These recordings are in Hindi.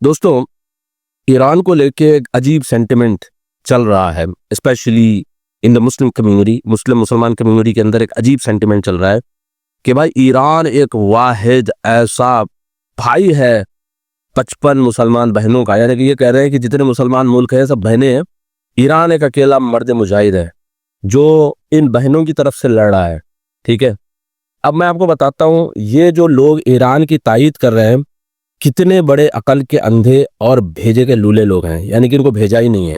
दोस्तों, ईरान को लेके एक अजीब सेंटिमेंट चल रहा है, specially in the Muslim community. मुसलमान कम्युनिटी के अंदर एक अजीब सेंटिमेंट चल रहा है कि भाई ईरान एक वाहिद ऐसा भाई है 55 मुसलमान बहनों का। यानी कि ये कह रहे हैं कि जितने मुसलमान मुल्क हैं सब बहनें हैं, ईरान एक अकेला मर्द मुजाहिद है जो इन बहनों की तरफ से लड़ रहा है। ठीक है, अब मैं आपको बताता हूँ ये जो लोग ईरान की तायीद कर रहे हैं कितने बड़े अकल के अंधे और भेजे के लूले लोग हैं, यानी कि इनको भेजा ही नहीं है।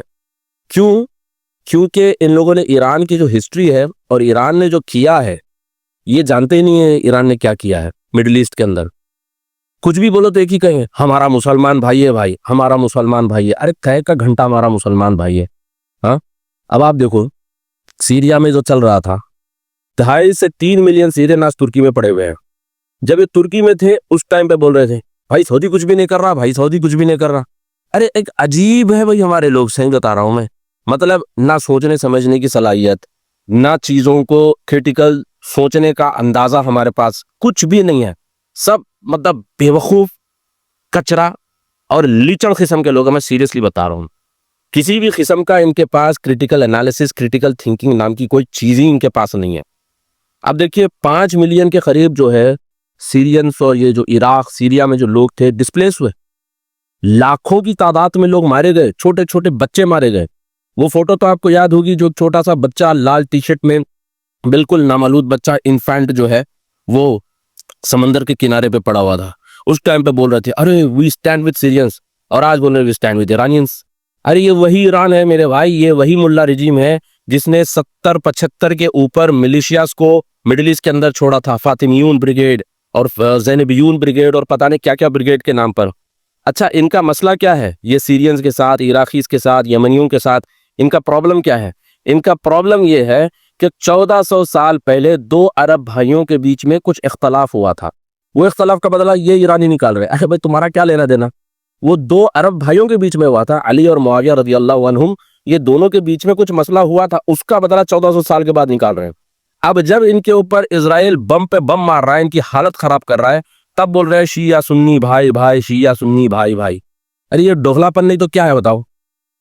क्यों? क्योंकि इन लोगों ने ईरान की जो हिस्ट्री है और ईरान ने जो किया है ये जानते ही नहीं है ईरान ने क्या किया है मिडिल ईस्ट के अंदर। कुछ भी बोलो तो एक ही कहेंगे हमारा मुसलमान भाई है, भाई हमारा मुसलमान भाई है। अरे कहे का घंटा हमारा मुसलमान भाई है। हाँ, अब आप देखो सीरिया में जो चल रहा था, 2.5 से 3 मिलियन सीरियन आज तुर्की में पड़े हुए हैं। जब ये तुर्की में थे उस टाइम पे बोल रहे थे भाई सऊदी कुछ भी नहीं कर रहा, भाई सऊदी कुछ भी नहीं कर रहा। अरे एक अजीब है भाई हमारे लोग, सही बता रहा हूं मैं। मतलब ना सोचने समझने की सलाहियत, ना चीजों को क्रिटिकल सोचने का अंदाजा हमारे पास कुछ भी नहीं है। सब मतलब बेवकूफ, कचरा और लीचड़ किस्म के लोग हैं। मैं सीरियसली बता रहा हूँ, किसी भी किस्म का इनके पास क्रिटिकल एनालिसिस, क्रिटिकल थिंकिंग नाम की कोई चीज ही इनके पास नहीं है। अब देखिए 5 मिलियन के करीब जो है सीरियंस और ये जो इराक सीरिया में जो लोग थे डिस्प्लेस हुए, लाखों की तादाद में लोग मारे गए, छोटे छोटे बच्चे मारे गए। वो फोटो तो आपको याद होगी, जो छोटा सा बच्चा लाल टी शर्ट में, बिल्कुल नामालूद बच्चा, इन्फेंट जो है वो समंदर के किनारे पे पड़ा हुआ था। उस टाइम पे बोल रहे थे अरे वी स्टैंड विद सीरियंस, और आज बोल रहे वी स्टैंड विद ईरानियंस। अरे ये वही ईरान है मेरे भाई, ये वही मुल्ला रिजीम है जिसने 70-75 के ऊपर मिलिशियास को मिडिल ईस्ट के अंदर छोड़ा था, फातिमियून ब्रिगेड और ज़ैनबियून ब्रिगेड और पता नहीं क्या क्या ब्रिगेड के नाम पर। अच्छा, इनका मसला क्या है ये सीरियंस के साथ, इराकीज के साथ, यमनियों के साथ? इनका प्रॉब्लम क्या है? इनका प्रॉब्लम ये है कि 1400 साल पहले 2 अरब भाइयों के बीच में कुछ इख्तलाफ हुआ था। वो इख्तलाफ का बदला ये ईरानी निकाल रहे हैं। अरे भाई तुम्हारा क्या लेना देना? वो 2 अरब भाइयों के बीच में हुआ था, अली और मुआविया रज़ियल्लाहु अन्हुम, ये दोनों के बीच में कुछ मसला हुआ था, उसका बदला 1400 साल के बाद निकाल रहे हैं। अब जब इनके ऊपर इजराइल बम पे बम मार रहा है, इनकी हालत खराब कर रहा है, तब बोल रहे हैं शिया सुन्नी भाई भाई, शिया सुन्नी भाई भाई। अरे ये दोगलापन नहीं तो क्या है बताओ?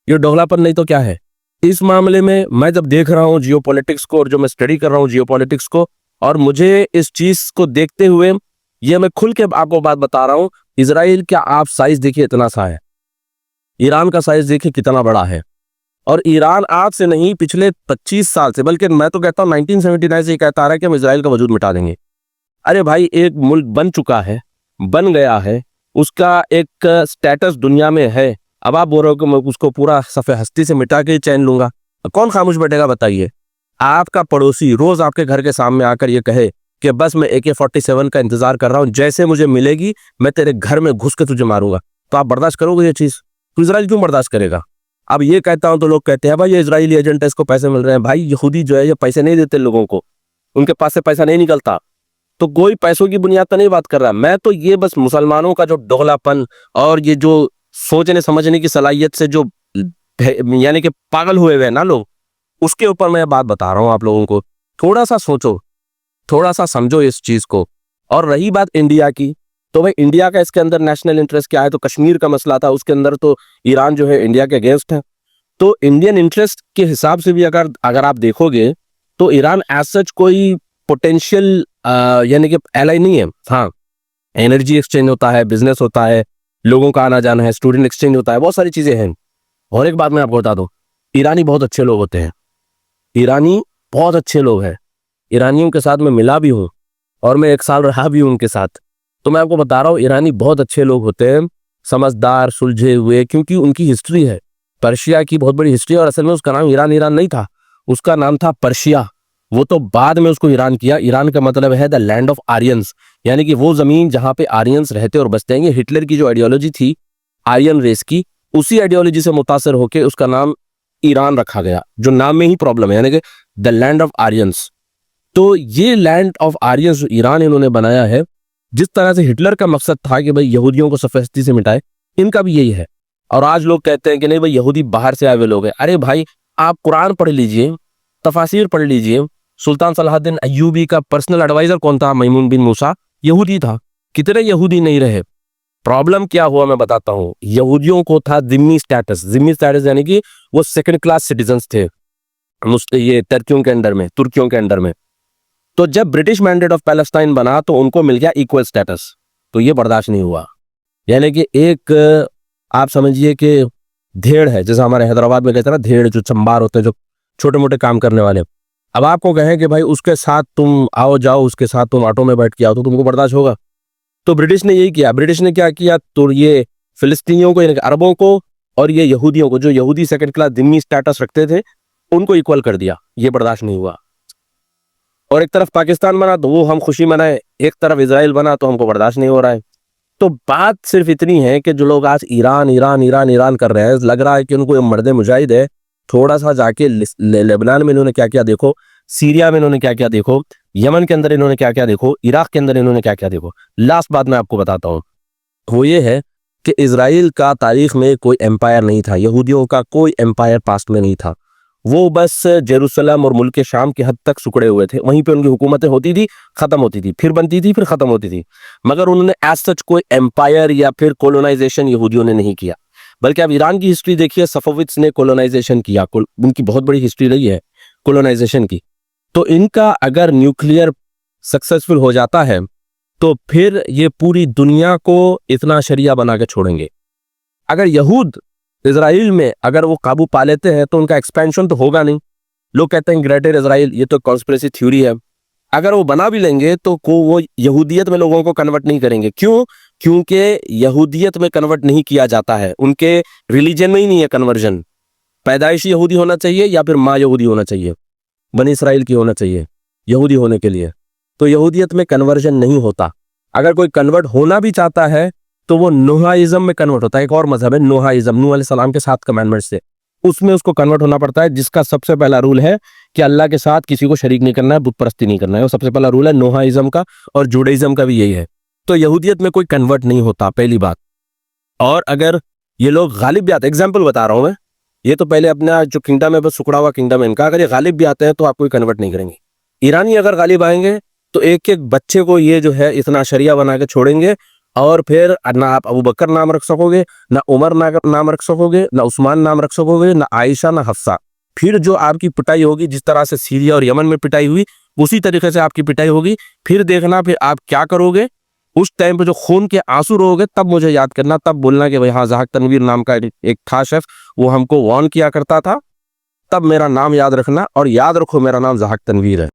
ये दोगलापन नहीं तो क्या है? इस मामले में मैं जब देख रहा हूँ जियोपॉलिटिक्स को, और जो मैं स्टडी कर रहा हूँ जियोपॉलिटिक्स को, और मुझे इस चीज को देखते हुए ये मैं खुल के आपको बात बता रहा हूँ, इजराइल का आप साइज देखिए इतना सा है, ईरान का साइज देखिए कितना बड़ा है। और ईरान आज से नहीं, पिछले 25 साल से, बल्कि मैं तो कहता हूँ 1979 से ये कहता आ रहा है कि हम इजराइल का वजूद मिटा देंगे। अरे भाई एक मुल्क बन चुका है, बन गया है, उसका एक स्टेटस दुनिया में है। अब आप बोल रहे हो कि मैं उसको पूरा सफ़े हस्ती से मिटा के चैन लूंगा? कौन खामोश बैठेगा बताइए? आपका पड़ोसी रोज आपके घर के सामने आकर ये कहे कि बस मैं AK-47 का इंतजार कर रहा हूँ, जैसे मुझे मिलेगी मैं तेरे घर में घुस के तुझे मारूंगा, तो आप बर्दाश्त करोगे ये चीज? तो इजराइल क्यों बर्दाश्त करेगा? अब ये कहता हूं तो लोग कहते हैं भाई ये इजरायली एजेंट है, इसको पैसे मिल रहे हैं। भाई यहूदी जो है ये पैसे नहीं देते लोगों को, उनके पास से पैसा नहीं निकलता, तो कोई पैसों की बुनियाद पर नहीं बात कर रहा। मैं तो ये बस मुसलमानों का जो दोगलापन और ये जो सोचने समझने की सलाहियत से जो यानी कि पागल हुए हुए हैं ना लोग, उसके ऊपर मैं बात बता रहा हूँ आप लोगों को। थोड़ा सा सोचो, थोड़ा सा समझो इस चीज को। और रही बात इंडिया की, तो भाई इंडिया का इसके अंदर नेशनल इंटरेस्ट क्या है? तो कश्मीर का मसला था, उसके अंदर तो ईरान जो है इंडिया के अगेंस्ट है। तो इंडियन इंटरेस्ट के हिसाब से भी अगर आप देखोगे तो ईरान एज सच कोई पोटेंशियल यानी कि एलाई नहीं है। हाँ, एनर्जी एक्सचेंज होता है, बिजनेस होता है, लोगों का आना जाना है, स्टूडेंट एक्सचेंज होता है, बहुत सारी चीजें हैं। और एक बात मैं आपको बता दूं, ईरानी बहुत अच्छे लोग होते हैं, ईरानी बहुत अच्छे लोग हैं। ईरानियों के साथ मैं मिला भी हूँ और मैं 1 साल रहा भी हूँ उनके साथ। तो मैं आपको बता रहा हूँ ईरानी बहुत अच्छे लोग होते हैं, समझदार, सुलझे हुए, क्योंकि उनकी हिस्ट्री है, पर्शिया की बहुत बड़ी हिस्ट्री। और असल में उसका नाम ईरान नहीं था, उसका नाम था पर्शिया। वो तो बाद में उसको ईरान किया। ईरान का मतलब है द लैंड ऑफ आर्यंस, यानी कि वो जमीन जहां पे आर्यंस रहते और बसते हैं। हिटलर की जो आइडियोलॉजी थी आर्यन रेस की, उसी आइडियोलॉजी से मुतासर होकर उसका नाम ईरान रखा गया, जो नाम में ही प्रॉब्लम है, यानी कि द लैंड ऑफ आर्यंस। तो ये लैंड ऑफ आर्यंस ईरान इन्होंने बनाया है। जिस तरह से हिटलर का मकसद था कि भाई यहूदियों को सफेदी से मिटाए, इनका भी यही है। और आज लोग कहते हैं कि नहीं भाई यहूदी बाहर से आए हुए लोग हैं। अरे भाई आप कुरान पढ़ लीजिए, तफासिर पढ़ लीजिए। सुल्तान सलाहुद्दीन अय्यूबी का पर्सनल एडवाइजर कौन था? मैमून बिन मूसा, यहूदी था। कितने यहूदी नहीं रहे? प्रॉब्लम क्या हुआ मैं बताता हूँ। यहूदियों को था जिम्मी स्टेटस यानी कि वो सेकंड क्लास सिटीजन्स थे ये तुर्कियों के अंडर में। तो जब ब्रिटिश मैंडेट ऑफ पैलेस्टाइन बना तो उनको मिल गया इक्वल स्टेटस, तो ये बर्दाश्त नहीं हुआ। यानी कि एक आप समझिए कि धेड़ है, जैसे हमारे हैदराबाद में कहते हैं ना धेड़, जो चंबार होते हैं, जो छोटे मोटे काम करने वाले। अब आपको कहें कि भाई उसके साथ तुम आओ जाओ, उसके साथ तुम ऑटो में बैठ के आओ, तो तुमको बर्दाश्त होगा? तो ब्रिटिश ने यही किया। ब्रिटिश ने क्या किया, तो ये फिलिस्तीनियों को यानी कि अरबों को और ये यहूदियों को, जो यहूदी सेकंड क्लास जिम्मी स्टेटस रखते थे, उनको इक्वल कर दिया। ये बर्दाश्त नहीं हुआ। और एक तरफ पाकिस्तान बना तो वो हम खुशी मनाए, एक तरफ इजराइल बना तो हमको बर्दाश्त नहीं हो रहा है। तो बात सिर्फ इतनी है कि जो लोग आज ईरान ईरान ईरान ईरान कर रहे हैं, लग रहा है कि उनको मर्द मुजाहिद है। थोड़ा सा जाके लेबनान में इन्होंने क्या क्या देखो, सीरिया में इन्होंने क्या क्या देखो, यमन के अंदर इन्होंने क्या क्या देखो, इराक के अंदर इन्होंने क्या क्या देखो। लास्ट बात मैं आपको बताता हूँ, वो ये है कि इजराइल का तारीख में कोई एम्पायर नहीं था, यहूदियों का कोई एम्पायर पास्ट में नहीं था। वो बस जेरूसलम और मुल्क शाम की हद तक सिकुड़े हुए थे, वहीं पे उनकी हुकूमतें होती थी, खत्म होती थी, फिर बनती थी, फिर खत्म होती थी। मगर उन्होंने एज सच कोई एम्पायर या फिर कोलोनाइजेशन यहूदियों ने नहीं किया। बल्कि आप ईरान की हिस्ट्री देखिए, सफोविट्स ने कोलोनाइजेशन किया, उनकी बहुत बड़ी हिस्ट्री रही है कोलोनाइजेशन की। तो इनका अगर न्यूक्लियर सक्सेसफुल हो जाता है तो फिर ये पूरी दुनिया को इतना शरिया बना के छोड़ेंगे। अगर यहूद इजराइल में अगर वो काबू पा लेते हैं तो उनका एक्सपेंशन तो होगा नहीं। लोग कहते हैं ग्रेटर इजराइल, ये तो कॉन्स्पिरेसी थ्योरी है। अगर वो बना भी लेंगे तो वो यहूदियत में लोगों को कन्वर्ट नहीं करेंगे। क्यों? क्योंकि यहूदियत में कन्वर्ट नहीं किया जाता है, उनके रिलीजन में ही नहीं है कन्वर्जन। पैदाइशी यहूदी होना चाहिए या फिर माँ यहूदी होना चाहिए, बनी इसराइल की होना चाहिए यहूदी होने के लिए। तो यहूदियत में कन्वर्जन नहीं होता। अगर कोई कन्वर्ट होना भी चाहता है तो वो नूहाइज्म में कन्वर्ट होता है। एक और मजहब है नूहाइज्म, नूह अलैहिस्सलाम के 7 कमांडमेंट्स से, उसमें उसको कन्वर्ट होना पड़ता है, जिसका सबसे पहला रूल है कि अल्लाह के साथ किसी को शरीक नहीं करना है, बुत परस्ती नहीं करना है। वो सबसे पहला रूल है नूहाइज्म का, और जुडाइज्म का भी यही है। तो यहूदियत में कोई कन्वर्ट नहीं होता, पहली बात। और अगर ये लोग गालिब भी आते, एग्जाम्पल बता रहा हूं मैं, ये तो पहले अपना जो किंगडम है, बस सुकड़ा हुआ किंगडम है इनका, अगर ये गालिब भी आते हैं तो आपको कन्वर्ट नहीं करेंगे। ईरानी अगर गालिब आएंगे तो एक एक बच्चे को ये जो है इतना शरिया बना के छोड़ेंगे, और फिर ना आप अबू बकर नाम रख सकोगे, ना उमर नाम रख सकोगे, ना उस्मान नाम रख सकोगे, ना आयशा, ना हफ्सा। फिर जो आपकी पिटाई होगी, जिस तरह से सीरिया और यमन में पिटाई हुई, उसी तरीके से आपकी पिटाई होगी। फिर देखना फिर आप क्या करोगे। उस टाइम पे जो खून के आंसू रोगे तब मुझे याद करना, तब बोलना कि भाई हाँ, ज़हाक तनवीर नाम का एक था शेफ, वो हमको वार्न किया करता था, तब मेरा नाम याद रखना। और याद रखो मेरा नाम ज़हाक तनवीर है।